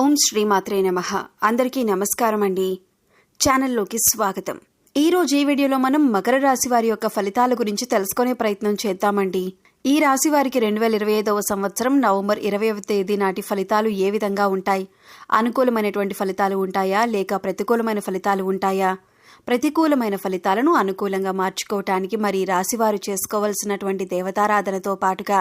ఓం శ్రీమాత్రే నమః. అందరికీ నమస్కారం అండి. ఛానల్లోకి స్వాగతం. ఈరోజు ఈ వీడియోలో మనం మకర రాశి వారి యొక్క ఫలితాల గురించి తెలుసుకునే ప్రయత్నం చేద్దామండి. ఈ రాశి వారికి 2025వ సంవత్సరం నవంబర్ 20వ తేదీ నాటి ఫలితాలు ఏ విధంగా ఉంటాయి? అనుకూలమైనటువంటి ఫలితాలు ఉంటాయా లేక ప్రతికూలమైన ఫలితాలు ఉంటాయా? ప్రతికూలమైన ఫలితాలను అనుకూలంగా మార్చుకోవటానికి మరి రాశివారు చేసుకోవలసినటువంటి దేవతారాధనతో పాటుగా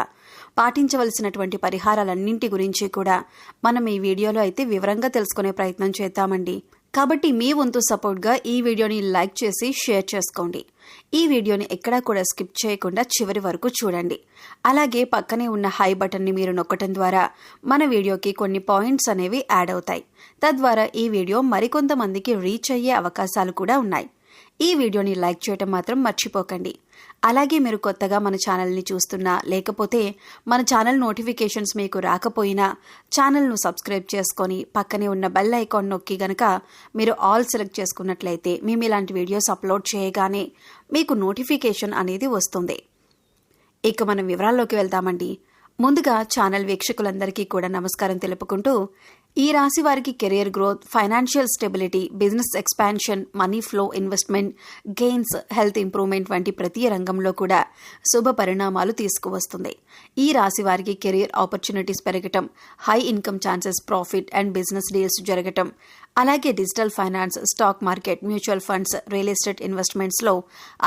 పాటించవలసినటువంటి పరిహారాలన్నింటి గురించి కూడా మనం ఈ వీడియోలో అయితే వివరంగా తెలుసుకునే ప్రయత్నం చేద్దామండి. కాబట్టి మీ వంతు సపోర్ట్గా ఈ వీడియోని లైక్ చేసి షేర్ చేసుకోండి. ఈ వీడియోని ఎక్కడా కూడా స్కిప్ చేయకుండా చివరి వరకు చూడండి. అలాగే పక్కనే ఉన్న హై బటన్ని మీరు నొక్కటం ద్వారా మన వీడియోకి కొన్ని పాయింట్స్ అనేవి యాడ్ అవుతాయి. తద్వారా ఈ వీడియో మరికొంతమందికి రీచ్ అయ్యే అవకాశాలు కూడా ఉన్నాయి. ఈ వీడియోని లైక్ చేయటం మాత్రం మర్చిపోకండి. అలాగే మీరు కొత్తగా మన ఛానల్ని చూస్తున్నా లేకపోతే మన ఛానల్ నోటిఫికేషన్స్ మీకు రాకపోయినా ఛానల్ను సబ్స్క్రైబ్ చేసుకొని పక్కనే ఉన్న బెల్ ఐకాన్ నొక్కి గనక మీరు ఆల్ సెలెక్ట్ చేసుకున్నట్లయితే మేము ఇలాంటి వీడియోస్ అప్లోడ్ చేయగానే మీకు నోటిఫికేషన్ అనేది వస్తుంది. ఇక మనం వివరాల్లోకి వెళ్దామండి. ముందుగా ఛానల్ వీక్షకులందరికీ కూడా నమస్కారం తెలుపుకుంటూ ఈ రాశి వారికి career growth, financial stability, business expansion, money flow, investment gains, health improvement వంటి ప్రతి రంగంలో కూడా శుభ పరిణామాలు తీసుకువస్తుంది. ఈ రాశి వారికి కెరియర్ ఆపర్చునిటీస్ పెరగటం, high income chances, profit and business deals జరగటం, అలాగే digital finance, stock market, mutual funds, real estate ఇన్వెస్ట్మెంట్స్లో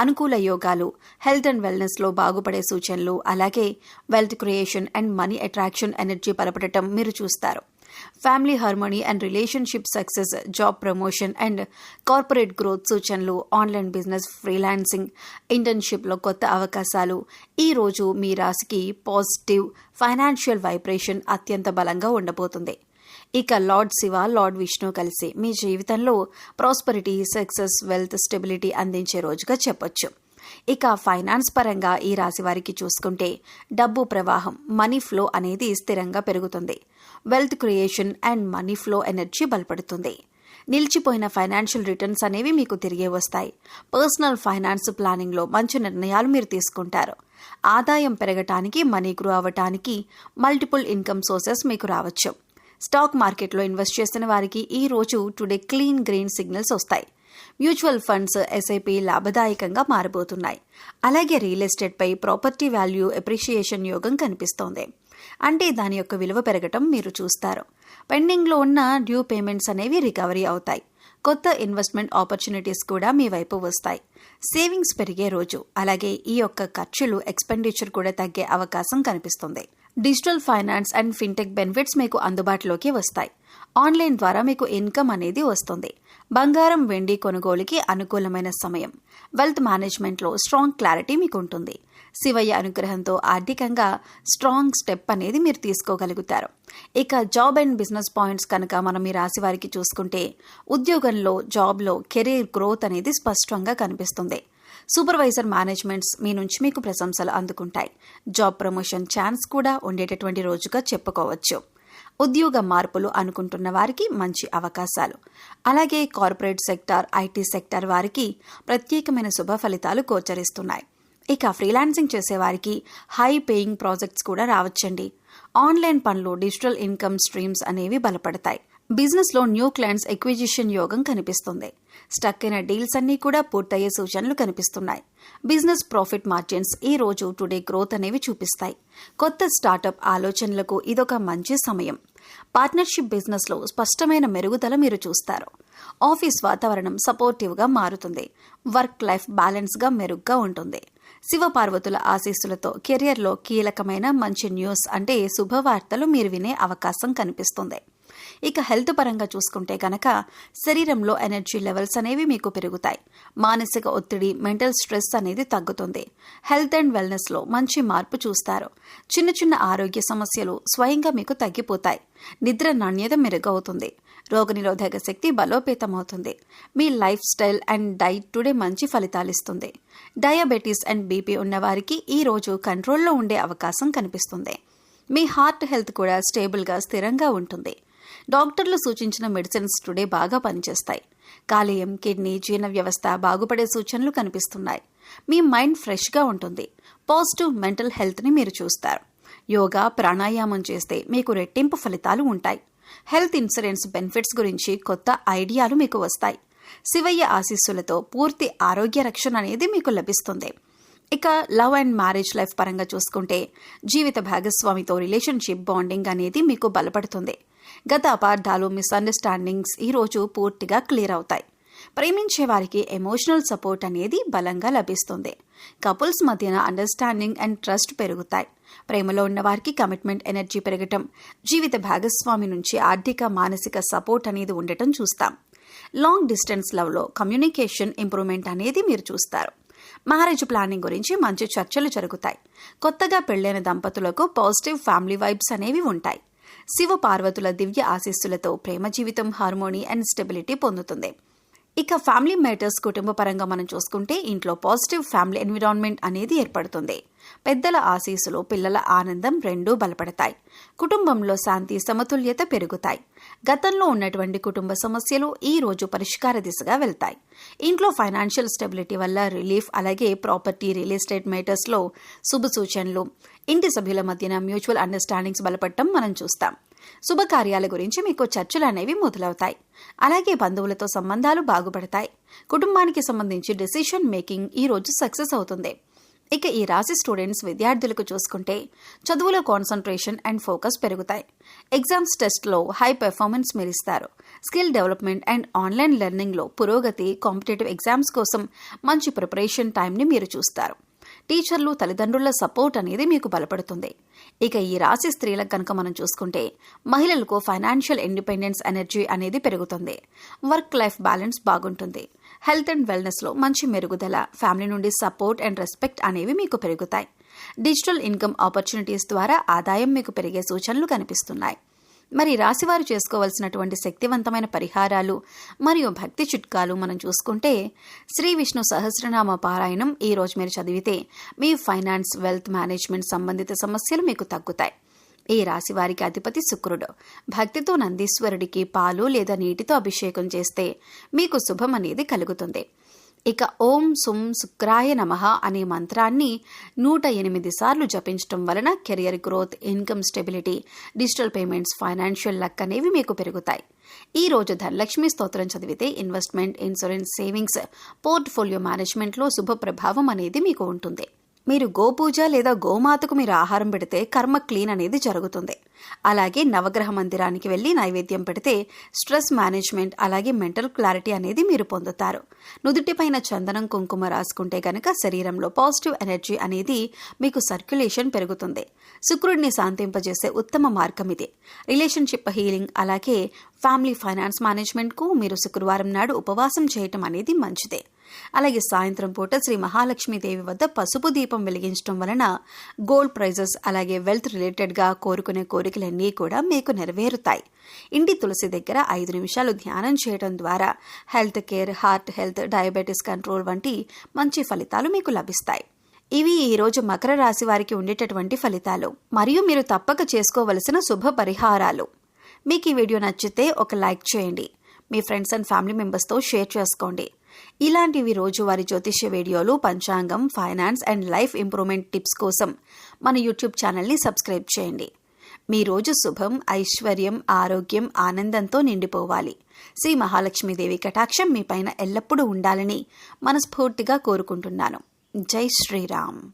అనుకూల యోగాలు, హెల్త్ అండ్ వెల్నెస్లో బాగుపడే సూచనలు, అలాగే wealth creation and money attraction energy బలపడటం మీరు చూస్తారు. Family harmony and relationship success, job promotion and corporate growth సూచనలు, ఆన్లైన్ బిజినెస్, ఫ్రీలాన్సింగ్, ఇంటర్న్షిప్లో కొత్త అవకాశాలు. ఈ రోజు మీ రాశికి పాజిటివ్ ఫైనాన్షియల్ వైబ్రేషన్ అత్యంత బలంగా ఉండబోతుంది. ఇక లార్డ్ శివ, లార్డ్ విష్ణు కలిసి మీ జీవితంలో ప్రాస్పరిటీ, సక్సెస్, వెల్త్, స్టెబిలిటీ అందించే రోజుగా చెప్పొచ్చు. ఇక ఫైనాన్స్ పరంగా ఈ రాశి వారికి చూసుకుంటే డబ్బు ప్రవాహం, మనీ ఫ్లో అనేది స్థిరంగా పెరుగుతుంది. Wealth creation and money flow energy బలపడుతుంది. నిలిచిపోయిన ఫైనాన్షియల్ రిటర్న్స్ అనేవి మీకు తిరిగి వస్తాయి. పర్సనల్ ఫైనాన్స్ ప్లానింగ్లో మంచి నిర్ణయాలు మీరు తీసుకుంటారు. ఆదాయం పెరగటానికి, మనీ గ్రో అవ్వటానికి మల్టిపుల్ ఇన్కమ్ సోర్సెస్ మీకు రావచ్చు. స్టాక్ మార్కెట్లో ఇన్వెస్ట్ చేస్తున్న వారికి ఈ రోజు టుడే క్లీన్ గ్రీన్ సిగ్నల్స్ వస్తాయి. మ్యూచువల్ ఫండ్స్, ఎస్ఐపి లాభదాయకంగా మారబోతున్నాయి. అలాగే రియల్ ఎస్టేట్పై ప్రాపర్టీ వాల్యూ ఎప్రిషియేషన్ యోగం కనిపిస్తోంది. అంటే దాని యొక్క విలువ పెరగటం మీరు చూస్తారు. పెండింగ్లో ఉన్న డ్యూ పేమెంట్స్ అనేవి రికవరీ అవుతాయి. కొత్త ఇన్వెస్ట్మెంట్ ఆపర్చునిటీస్ కూడా మీ వైపు వస్తాయి. సేవింగ్స్ పెరిగే రోజు. అలాగే ఈ యొక్క ఖర్చులు, ఎక్స్పెండిచర్ కూడా తగ్గే అవకాశం కనిపిస్తుంది. Digital finance and fintech benefits మీకు అందుబాటులోకి వస్తాయి. ఆన్లైన్ ద్వారా మీకు ఇన్కమ్ అనేది వస్తుంది. బంగారం, వెండి కొనుగోలుకి అనుకూలమైన సమయం. వెల్త్ మేనేజ్మెంట్లో స్ట్రాంగ్ క్లారిటీ మీకు ఉంటుంది. శివయ్య అనుగ్రహంతో ఆర్థికంగా స్ట్రాంగ్ స్టెప్ అనేది మీరు తీసుకోగలుగుతారు. ఇక జాబ్ అండ్ బిజినెస్ పాయింట్స్ కనుక మనం ఈ రాశి వారికి చూసుకుంటే ఉద్యోగంలో, జాబ్లో కెరీర్ గ్రోత్ అనేది స్పష్టంగా కనిపిస్తుంది. సూపర్వైజర్ మేనేజ్మెంట్స్ మీ నుంచి మీకు ప్రశంసలు అందుకుంటాయి. జాబ్ ప్రమోషన్ ఛాన్స్ కూడా ఉండేటటువంటి రోజుగా చెప్పుకోవచ్చు. ఉద్యోగ మార్పులు అనుకుంటున్న వారికి మంచి అవకాశాలు. అలాగే కార్పొరేట్ సెక్టార్, ఐటీ సెక్టార్ వారికి ప్రత్యేకమైన శుభ ఫలితాలు గోచరిస్తున్నాయి. ఇక ఫ్రీలాన్సింగ్ చేసేవారికి హై పేయింగ్ ప్రాజెక్ట్స్ కూడా రావచ్చండి. ఆన్లైన్ పనులు, డిజిటల్ ఇన్కమ్ స్ట్రీమ్స్ అనేవి బలపడతాయి. బిజినెస్లో న్యూ క్లయింట్స్ ఎక్విజిషన్ యోగం కనిపిస్తుంది. స్టక్ అయిన డీల్స్ అన్నీ కూడా పూర్తయ్యే సూచనలు కనిపిస్తున్నాయి. బిజినెస్ ప్రాఫిట్ మార్జిన్స్ ఈ రోజు టుడే గ్రోత్ అనేవి చూపిస్తాయి. కొత్త స్టార్టప్ ఆలోచనలకు ఇదొక మంచి సమయం. పార్ట్నర్షిప్ బిజినెస్లో స్పష్టమైన మెరుగుదల మీరు చూస్తారు. ఆఫీస్ వాతావరణం సపోర్టివ్గా మారుతుంది. వర్క్ లైఫ్ బ్యాలెన్స్గా మెరుగ్గా ఉంటుంది. శివపార్వతుల ఆశీస్సులతో కెరియర్లో కీలకమైన మంచి న్యూస్ అంటే శుభవార్తలు మీరు వినే అవకాశం కనిపిస్తుంది. ఇక హెల్త్ పరంగా చూసుకుంటే కనుక శరీరంలో ఎనర్జీ లెవెల్స్ అనేవి మీకు పెరుగుతాయి. మానసిక ఒత్తిడి, మెంటల్ స్ట్రెస్ అనేది తగ్గుతుంది. హెల్త్ అండ్ వెల్నెస్లో మంచి మార్పు చూస్తారు. చిన్న చిన్న ఆరోగ్య సమస్యలు స్వయంగా మీకు తగ్గిపోతాయి. నిద్ర నాణ్యత మెరుగవుతుంది. రోగనిరోధక శక్తి బలోపేతమవుతుంది. మీ lifestyle and diet today మంచి ఫలితాలిస్తుంది. డయాబెటీస్ అండ్ బీపీ ఉన్నవారికి ఈ రోజు కంట్రోల్లో ఉండే అవకాశం కనిపిస్తుంది. మీ హార్ట్ హెల్త్ కూడా స్టేబుల్గా, స్థిరంగా ఉంటుంది. డాక్టర్లు సూచించిన మెడిసిన్స్ టుడే బాగా పనిచేస్తాయి. కాలేయం, కిడ్నీ, జీర్ణ వ్యవస్థ బాగుపడే సూచనలు కనిపిస్తున్నాయి. మీ మైండ్ ఫ్రెష్గా ఉంటుంది. పాజిటివ్ మెంటల్ హెల్త్ని మీరు చూస్తారు. యోగా, ప్రాణాయామం చేస్తే మీకు రెట్టింపు ఫలితాలు ఉంటాయి. హెల్త్ ఇన్సూరెన్స్ బెనిఫిట్స్ గురించి కొత్త ఐడియాలు మీకు వస్తాయి. శివయ్య ఆశీస్సులతో పూర్తి ఆరోగ్య రక్షణ అనేది మీకు లభిస్తుంది. ఇక లవ్ అండ్ మ్యారేజ్ లైఫ్ పరంగా చూసుకుంటే జీవిత భాగస్వామితో రిలేషన్షిప్ బాండింగ్ అనేది మీకు బలపడుతుంది. గత అపార్థాలు, మిస్అండర్స్టాండింగ్స్ ఈరోజు పూర్తిగా క్లియర్ అవుతాయి. ప్రేమించే వారికి ఎమోషనల్ సపోర్ట్ అనేది బలంగా లభిస్తుంది. కపుల్స్ మధ్యన అండర్స్టాండింగ్ అండ్ ట్రస్ట్ పెరుగుతాయి. ప్రేమలో ఉన్న వారికి కమిట్మెంట్ ఎనర్జీ పెరగటం, జీవిత భాగస్వామి నుంచి ఆర్థిక, మానసిక సపోర్ట్ అనేది ఉండటం చూస్తాం. లాంగ్ డిస్టెన్స్ లవ్లో కమ్యూనికేషన్ ఇంప్రూవ్మెంట్ అనేది మీరు చూస్తారు. మ్యారేజ్ ప్లానింగ్ గురించి మంచి చర్చలు జరుగుతాయి. కొత్తగా పెళ్లైన దంపతులకు పాజిటివ్ ఫ్యామిలీ వైబ్స్ అనేవి ఉంటాయి. శివ పార్వతుల దివ్య ఆశీస్సులతో ప్రేమ జీవితం హార్మోనీ అండ్ స్టెబిలిటీ పొందుతుంది. ఇక ఫ్యామిలీ మ్యాటర్స్ కుటుంబ పరంగా మనం చూసుకుంటే ఇంట్లో పాజిటివ్ ఫ్యామిలీ ఎన్విరాన్మెంట్ అనేది ఏర్పడుతుంది. పెద్దల ఆశీస్సులు, పిల్లల ఆనందం రెండూ బలపడతాయి. కుటుంబంలో శాంతి, సమతుల్యత పెరుగుతాయి. గతంలో ఉన్నటువంటి కుటుంబ సమస్యలు ఈ రోజు పరిష్కార దిశగా వెళ్తాయి. ఇంట్లో ఫైనాన్షియల్ స్టెబిలిటీ వల్ల రిలీఫ్, అలాగే ప్రాపర్టీ, రియల్ ఎస్టేట్ మ్యాటర్స్లో శుభ సూచనలు, ఇంటి సభ్యుల మధ్యన మ్యూచువల్ అండర్స్టాండింగ్స్ బలపడటం మనం చూస్తాం. శుభకార్యాల గురించి మీకు చర్చలు అనేవి మొదలవుతాయి. అలాగే బంధువులతో సంబంధాలు బాగుపడతాయి. కుటుంబానికి సంబంధించి డెసిషన్ మేకింగ్ ఈ రోజు సక్సెస్ అవుతుంది. ఇక ఈ రాశి స్టూడెంట్స్, విద్యార్థులకు చూసుకుంటే చదువులో కాన్సన్ట్రేషన్ అండ్ ఫోకస్ పెరుగుతాయి. ఎగ్జామ్స్, టెస్ట్లో హై పెర్ఫార్మెన్స్ మెరిస్తారు. స్కిల్ డెవలప్మెంట్ అండ్ ఆన్లైన్ లెర్నింగ్లో పురోగతి, కాంపిటేటివ్ ఎగ్జామ్స్ కోసం మంచి ప్రిపరేషన్ టైంని మీరు చూస్తారు. టీచర్లు, తల్లిదండ్రుల సపోర్ట్ అనేది మీకు బలపడుతుంది. ఇక ఈ రాశి స్త్రీలకు కనుక మనం చూసుకుంటే మహిళలకు ఫైనాన్షియల్ ఇండిపెండెన్స్ ఎనర్జీ అనేది పెరుగుతుంది. వర్క్ లైఫ్ బ్యాలెన్స్ బాగుంటుంది. హెల్త్ అండ్ వెల్నెస్లో మంచి మెరుగుదల, ఫ్యామిలీ నుండి సపోర్ట్ అండ్ రెస్పెక్ట్ అనేవి మీకు పెరుగుతాయి. డిజిటల్ ఇన్కమ్ ఆపర్చునిటీస్ ద్వారా ఆదాయం మీకు పెరిగే సూచనలు కనిపిస్తున్నాయి. మరి రాశివారు చేసుకోవాల్సినటువంటి శక్తివంతమైన పరిహారాలు మరియు భక్తి చిట్కాలు మనం చూసుకుంటే శ్రీ విష్ణు సహస్రనామ పారాయణం ఈ రోజు మీరు చదివితే మీ ఫైనాన్స్, వెల్త్ మేనేజ్మెంట్ సంబంధిత సమస్యలు మీకు తగ్గుతాయి. ఈ రాశి వారికి అధిపతి శుక్రుడు. భక్తితో నందీశ్వరుడికి పాలు లేదా నీటితో అభిషేకం చేస్తే మీకు శుభం అనేది కలుగుతుంది. ఇక ఓం సుం శుక్రాయ నమః అనే మంత్రాన్ని 108 సార్లు జపించడం వలన career growth, income stability, digital payments, financial luck అనేవి మీకు పెరుగుతాయి. ఈ రోజు ధనలక్ష్మి స్తోత్రం చదివితే ఇన్వెస్ట్మెంట్, ఇన్సూరెన్స్, సేవింగ్స్, పోర్ట్ఫోలియో మేనేజ్మెంట్లో శుభ ప్రభావం అనేది మీకు ఉంటుంది. మీరు గోపూజ లేదా గోమాతకు మీరు ఆహారం పెడితే కర్మ క్లీన్ అనేది జరుగుతుంది. అలాగే నవగ్రహ మందిరానికి వెళ్ళి నైవేద్యం పెడితే స్ట్రెస్ మేనేజ్మెంట్, అలాగే మెంటల్ క్లారిటీ అనేది మీరు పొందుతారు. నుదుటిపైన చందనం, కుంకుమ రాసుకుంటే గనక శరీరంలో పాజిటివ్ ఎనర్జీ అనేది మీకు సర్క్యులేషన్ పెరుగుతుంది. శుక్రుడిని శాంతింపజేసే ఉత్తమ మార్గం ఇది. రిలేషన్షిప్ హీలింగ్, అలాగే ఫ్యామిలీ ఫైనాన్స్ మేనేజ్మెంట్కు మీరు శుక్రవారం నాడు ఉపవాసం చేయటం అనేది మంచిదే. అలాగే సాయంత్రం పూట శ్రీ మహాలక్ష్మీదేవి వద్ద పసుపు దీపం వెలిగించడం వలన గోల్డ్ ప్రైజెస్, అలాగే వెల్త్ రిలేటెడ్గా కోరుకునే కోరికలన్నీ కూడా మీకు నెరవేరుతాయి. ఇంటి తులసి దగ్గర 5 నిమిషాలు ధ్యానం చేయడం ద్వారా health care, heart health, diabetes control వంటి మంచి ఫలితాలు మీకు లభిస్తాయి. ఇవి ఈ రోజు మకర రాశి వారికి ఉండేటటువంటి ఫలితాలు మరియు మీరు తప్పక చేసుకోవలసిన శుభ పరిహారాలు. మీకు ఈ వీడియో నచ్చితే ఒక లైక్ చేయండి. మీ ఫ్రెండ్స్ అండ్ ఫ్యామిలీ మెంబర్స్తో షేర్ చేసుకోండి. ఇలాంటివి రోజువారీ జ్యోతిష్య వీడియోలు, పంచాంగం, finance and life improvement tips కోసం మన యూట్యూబ్ ఛానల్ని సబ్స్క్రైబ్ చేయండి. మీ రోజు శుభం, ఐశ్వర్యం, ఆరోగ్యం, ఆనందంతో నిండిపోవాలి. శ్రీ మహాలక్ష్మీదేవి కటాక్షం మీ పైన ఎల్లప్పుడూ ఉండాలని మనస్ఫూర్తిగా కోరుకుంటున్నాను. జై శ్రీరామ్.